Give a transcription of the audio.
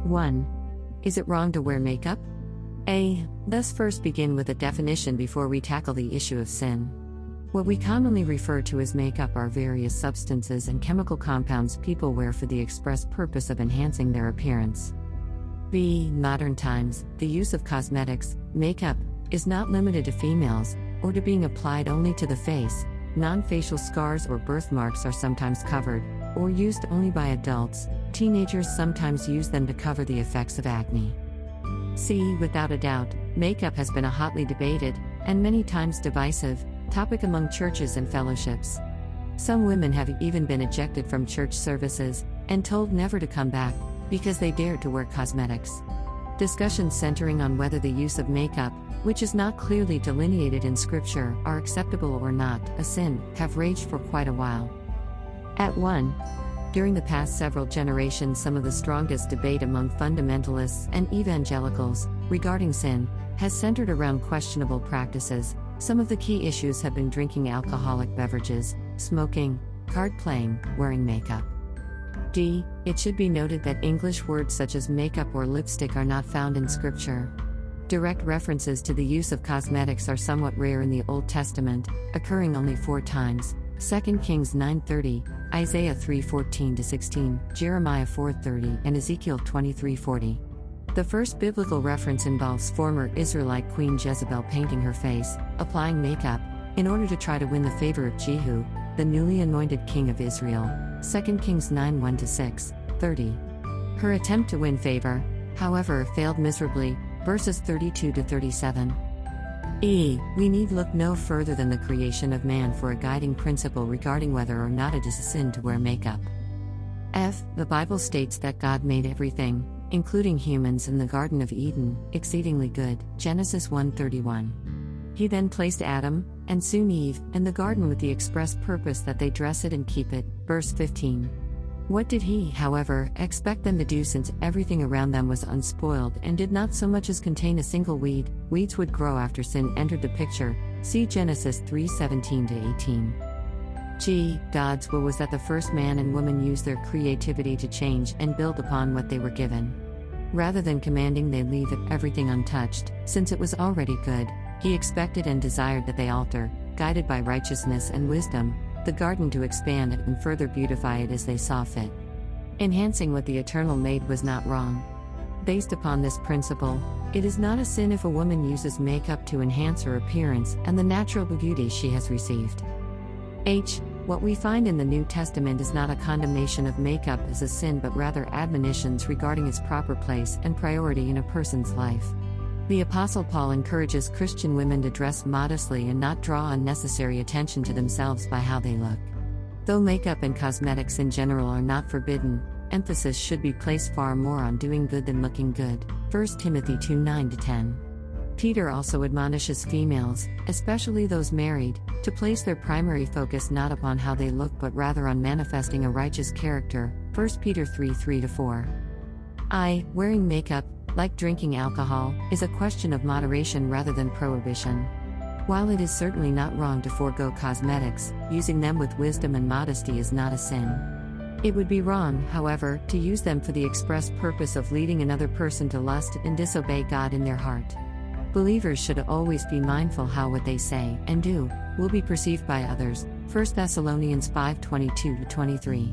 1. Is it wrong to wear makeup? Let's first begin with a definition before we tackle the issue of sin. What we commonly refer to as makeup are various substances and chemical compounds people wear for the express purpose of enhancing their appearance. Modern times, the use of cosmetics, makeup, is not limited to females, or to being applied only to the face. Non-facial scars or birthmarks are sometimes covered, or used only by adults. Teenagers sometimes use them to cover the effects of acne. Without a doubt, makeup has been a hotly debated, and many times divisive, topic among churches and fellowships. Some women have even been ejected from church services, and told never to come back, because they dared to wear cosmetics. Discussions centering on whether the use of makeup, which is not clearly delineated in Scripture, are acceptable or not a sin, have raged for quite a while. During the past several generations, some of the strongest debate among fundamentalists and evangelicals regarding sin has centered around questionable practices. Some of the key issues have been drinking alcoholic beverages, smoking, card playing, wearing makeup. It should be noted that English words such as makeup or lipstick are not found in Scripture. Direct references to the use of cosmetics are somewhat rare in the Old Testament, occurring only 4 times: 2 Kings 9:30, Isaiah 3:14-16, Jeremiah 4:30, and Ezekiel 23:40. The first biblical reference involves former Israelite Queen Jezebel painting her face, applying makeup, in order to try to win the favor of Jehu, the newly anointed king of Israel. 2 Kings 9:1-6:30. Her attempt to win favor, however, failed miserably. Verses 32-37. We need look no further than the creation of man for a guiding principle regarding whether or not it is a sin to wear makeup. The Bible states that God made everything, including humans in the Garden of Eden, exceedingly good, Genesis 1:31. He then placed Adam, and soon Eve, in the garden with the express purpose that they dress it and keep it, verse 15. What did he, however, expect them to do, since everything around them was unspoiled and did not so much as contain a single weed? Weeds would grow after sin entered the picture, see Genesis 3:17-18. God's will was that the first man and woman use their creativity to change and build upon what they were given. Rather than commanding they leave everything untouched, since it was already good, he expected and desired that they alter, guided by righteousness and wisdom, the garden to expand it and further beautify it as they saw fit. Enhancing what the Eternal made was not wrong. Based upon this principle, it is not a sin if a woman uses makeup to enhance her appearance and the natural beauty she has received. What we find in the New Testament is not a condemnation of makeup as a sin, but rather admonitions regarding its proper place and priority in a person's life. The Apostle Paul encourages Christian women to dress modestly and not draw unnecessary attention to themselves by how they look. Though makeup and cosmetics in general are not forbidden, emphasis should be placed far more on doing good than looking good, 1 Timothy 2:9-10. Peter also admonishes females, especially those married, to place their primary focus not upon how they look but rather on manifesting a righteous character, 1 Peter 3:3-4. Wearing makeup, like drinking alcohol, is a question of moderation rather than prohibition. While it is certainly not wrong to forego cosmetics, using them with wisdom and modesty is not a sin. It would be wrong, however, to use them for the express purpose of leading another person to lust and disobey God in their heart. Believers should always be mindful how what they say and do will be perceived by others, 1 Thessalonians 5:22-23.